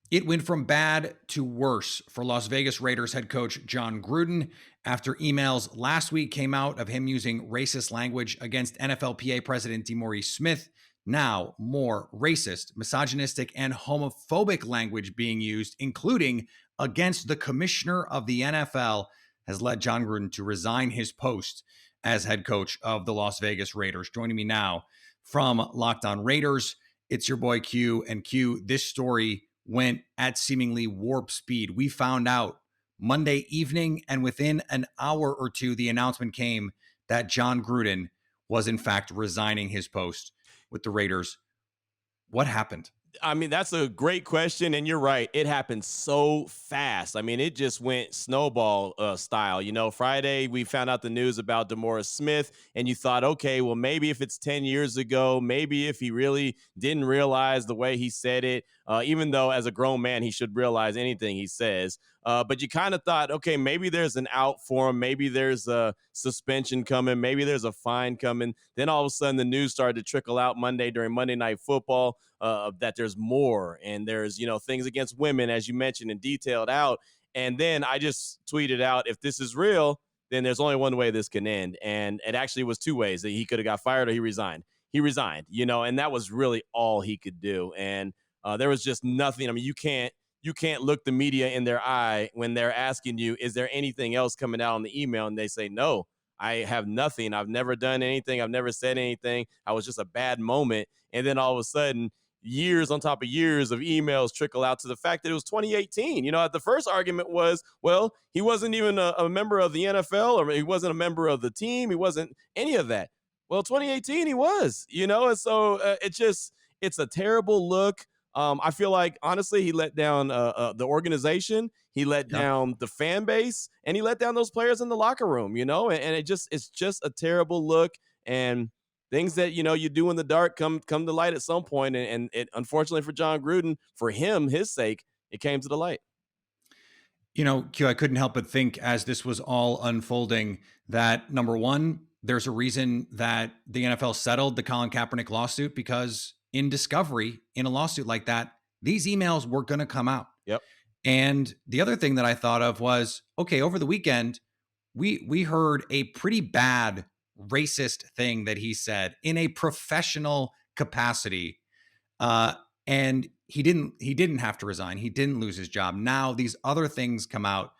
It went from bad to worse for Las Vegas Raiders head coach Jon Gruden after emails last week came out of him using racist language against NFLPA President DeMaurice Smith. Now, more racist, misogynistic, and homophobic language being used, including against the commissioner of the NFL, has led Jon Gruden to resign his post as head coach of the Las Vegas Raiders. Joining me now from Locked On Raiders, it's your boy Q. And Q, this story went at seemingly warp speed. We found out Monday evening, and within an hour or two, the announcement came that Jon Gruden was in fact resigning his post with the Raiders. What happened? I mean, that's a great question, and you're right. It happened so fast. I mean, it just went snowball style. You know, Friday we found out the news about DeMaurice Smith, and you thought, okay, well, maybe if it's 10 years ago, maybe if he really didn't realize the way he said it, even though as a grown man he should realize anything he says. But you kind of thought, okay, maybe there's an out for him. Maybe there's a suspension coming. Maybe there's a fine coming. Then all of a sudden the news started to trickle out Monday during Monday Night Football that there's more, and there's, things against women, as you mentioned, and detailed out. And then I just tweeted out, if this is real, then there's only one way this can end. And it actually was two ways. That he could have got fired or he resigned. He resigned, and that was really all he could do. And there was just nothing. I mean, you can't look the media in their eye when they're asking you, is there anything else coming out on the email? And they say, no, I have nothing. I've never done anything. I've never said anything. I was just a bad moment. And then all of a sudden, years on top of years of emails trickle out to the fact that it was 2018. The first argument was, well, he wasn't even a member of the NFL, or he wasn't a member of the team. He wasn't any of that. Well, 2018 he was, and so it's a terrible look. I feel like, honestly, he let down the organization, he let down the fan base, and he let down those players in the locker room, and it's just a terrible look. And things that, you do in the dark come to light at some point. And it, unfortunately for Jon Gruden, for him, his sake, it came to the light. Q, I couldn't help but think as this was all unfolding that, number one, there's a reason that the NFL settled the Colin Kaepernick lawsuit, because in discovery, in a lawsuit like that, these emails were going to come out. Yep. And the other thing that I thought of was, okay, over the weekend, we heard a pretty bad racist thing that he said in a professional capacity. And he didn't have to resign. He didn't lose his job. Now these other things come out.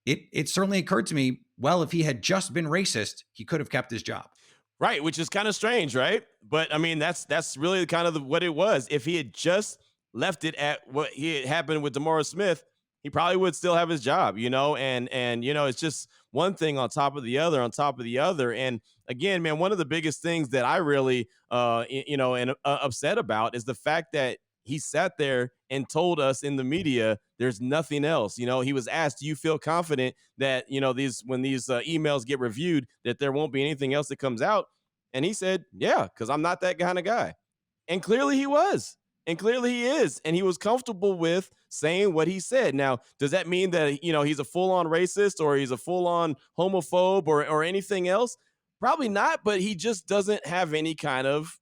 It certainly occurred to me, well, if he had just been racist, he could have kept his job. Right, which is kind of strange, right? But I mean, that's really kind of what it was. If he had just left it at what he had happened with DeMaurice Smith, he probably would still have his job, and it's just one thing on top of the other, on top of the other. And again, man, one of the biggest things that I really, upset about is the fact that he sat there and told us in the media there's nothing else. He was asked, do you feel confident that, when these emails get reviewed, that there won't be anything else that comes out? And he said, yeah, because I'm not that kind of guy. And clearly he was. And clearly he is. And he was comfortable with saying what he said. Now, does that mean that, he's a full-on racist, or he's a full-on homophobe, or anything else? Probably not, but he just doesn't have any kind of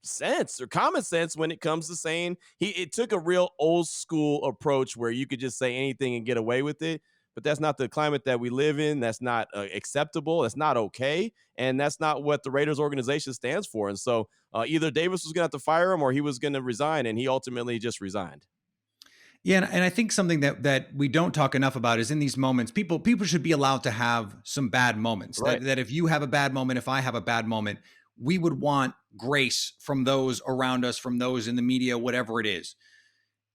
sense or common sense when it comes to saying. It took a real old school approach where you could just say anything and get away with it. But that's not the climate that we live in. That's not acceptable. That's not okay. And that's not what the Raiders organization stands for. And so either Davis was going to have to fire him, or he was going to resign. And he ultimately just resigned. Yeah, and I think something that we don't talk enough about is in these moments, people should be allowed to have some bad moments. Right. That if you have a bad moment, if I have a bad moment, we would want grace from those around us, from those in the media, whatever it is.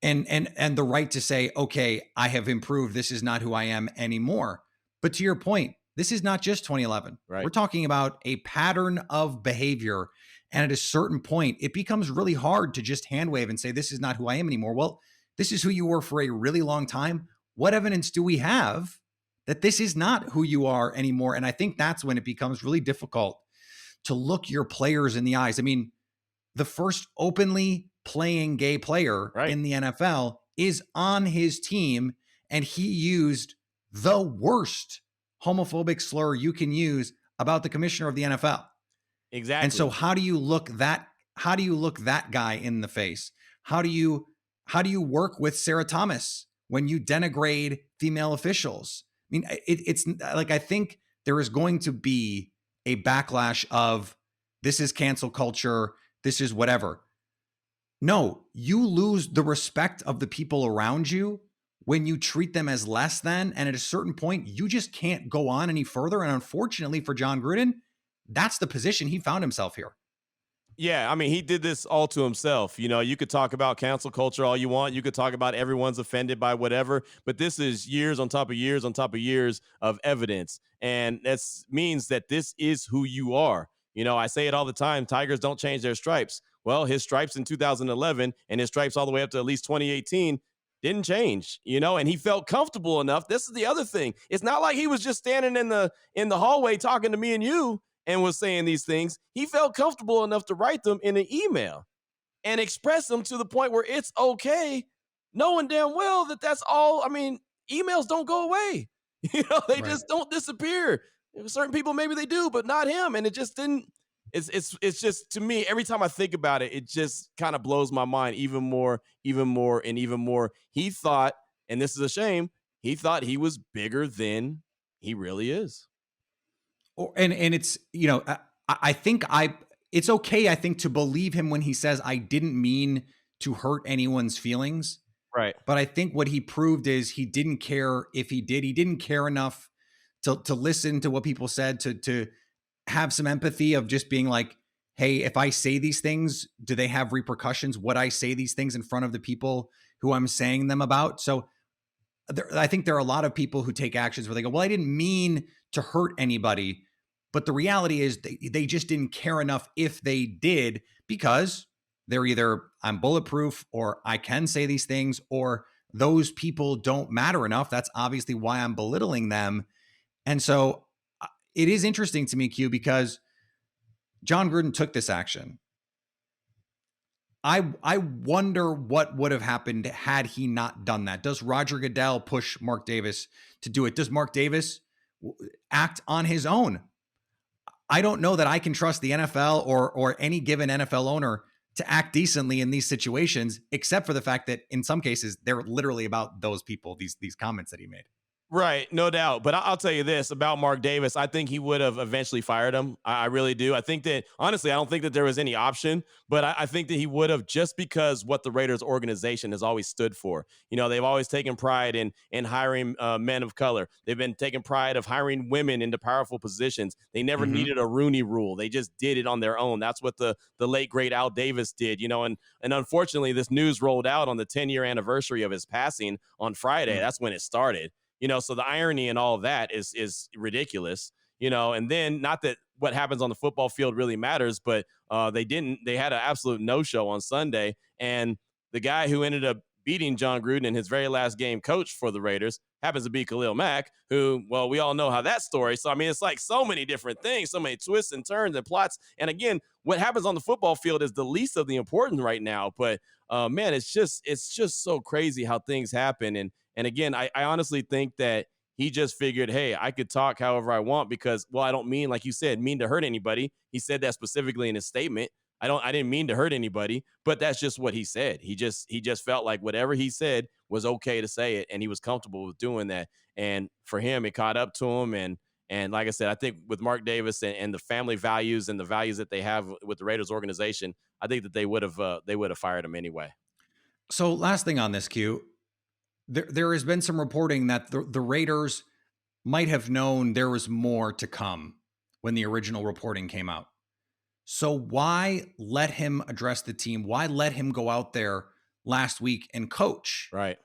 And the right to say, okay, I have improved. This is not who I am anymore. But to your point, this is not just 2011. Right. We're talking about a pattern of behavior. And at a certain point, it becomes really hard to just hand wave and say, this is not who I am anymore. Well, this is who you were for a really long time. What evidence do we have that this is not who you are anymore? And I think that's when it becomes really difficult to look your players in the eyes. I mean, the first openly playing gay player in the NFL is on his team, and he used the worst homophobic slur you can use about the commissioner of the NFL. Exactly. And so how do you look that guy in the face? How do you How do you work with Sarah Thomas when you denigrate female officials? I mean, it's like, I think there is going to be a backlash of this is cancel culture, this is whatever. No, you lose the respect of the people around you when you treat them as less than. And at a certain point, you just can't go on any further. And unfortunately for Jon Gruden, that's the position he found himself here. Yeah, I mean, he did this all to himself. You know, you could talk about cancel culture all you want. You could talk about everyone's offended by whatever, but this is years on top of years on top of years of evidence. And that means that this is who you are. You know, I say it all the time, Tigers don't change their stripes. Well, his stripes in 2011 and his stripes all the way up to at least 2018 didn't change, you know, and he felt comfortable enough. This is the other thing. It's not like he was just standing in the hallway talking to me and you and was saying these things. He felt comfortable enough to write them in an email and express them to the point where it's okay, knowing damn well that that's all. I mean, emails don't go away. You know, they Right. just don't disappear. Certain people, maybe they do, but not him. And it just didn't. It's just, to me, every time I think about it, it just kind of blows my mind even more, even more, and even more. He thought, and this is a shame, he thought he was bigger than he really is. And it's, I think it's okay, I think, to believe him when he says, I didn't mean to hurt anyone's feelings. Right. But I think what he proved is he didn't care if he did. He didn't care enough to listen to what people said, to have some empathy of just being like, hey, if I say these things, do they have repercussions? Would I say these things in front of the people who I'm saying them about? So I think there are a lot of people who take actions where they go, well, I didn't mean to hurt anybody. But the reality is they just didn't care enough if they did, because they're either I'm bulletproof or I can say these things, or those people don't matter enough. That's obviously why I'm belittling them. And so it is interesting to me, Q, because Jon Gruden took this action. I wonder what would have happened had he not done that. Does Roger Goodell push Mark Davis to do it? Does Mark Davis act on his own? I don't know that I can trust the NFL or any given NFL owner to act decently in these situations, except for the fact that in some cases they're literally about those people, these comments that he made. Right, no doubt. But I'll tell you this about Mark Davis. I think he would have eventually fired him. I really do. I think that, honestly, I don't think that there was any option, but I think that he would have, just because what the Raiders organization has always stood for. You know, they've always taken pride in hiring men of color. They've been taking pride of hiring women into powerful positions. They never needed a Rooney rule. They just did it on their own. That's what the late, great Al Davis did, you know, and unfortunately, this news rolled out on the 10-year anniversary of his passing on Friday. That's when it started. You know, so the irony and all of that is ridiculous, you know, and then, not that what happens on the football field really matters, but they had an absolute no-show on Sunday. And the guy who ended up beating Jon Gruden in his very last game coach for the Raiders happens to be Khalil Mack, who, well, we all know how that story. So, I mean, it's like so many different things, so many twists and turns and plots. And again, what happens on the football field is the least of the important right now. But man, it's just so crazy how things happen. And again, I honestly think that he just figured, hey, I could talk however I want because, well, I don't mean, like you said, mean to hurt anybody. He said that specifically in his statement. I didn't mean to hurt anybody, but that's just what he said. He just felt like whatever he said was okay to say it, and he was comfortable with doing that. And for him, it caught up to him. And like I said, I think with Mark Davis and the family values and the values that they have with the Raiders organization, I think that they would have fired him anyway. So last thing on this, Q, there has been some reporting that the Raiders might have known there was more to come when the original reporting came out. So why let him address the team? Why let him go out there last week and coach? Right.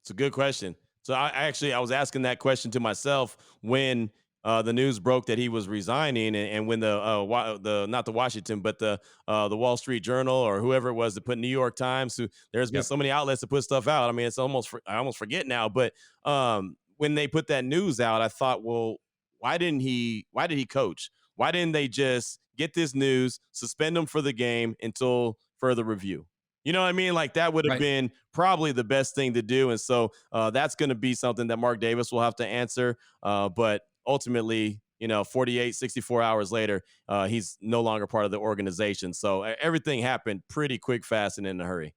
It's a good question. So I was asking that question to myself when the news broke that he was resigning, and when the not the Washington, but the Wall Street Journal or whoever it was that put New York Times. There's been so many outlets that put stuff out. I mean, it's I almost forget now. But when they put that news out, I thought, well, why did he coach? Why didn't they just get this news, suspend him for the game until further review? You know what I mean? Like, that would have been probably the best thing to do. And so that's going to be something that Mark Davis will have to answer. But ultimately, 48, 64 hours later, he's no longer part of the organization. So everything happened pretty quick, fast, and in a hurry.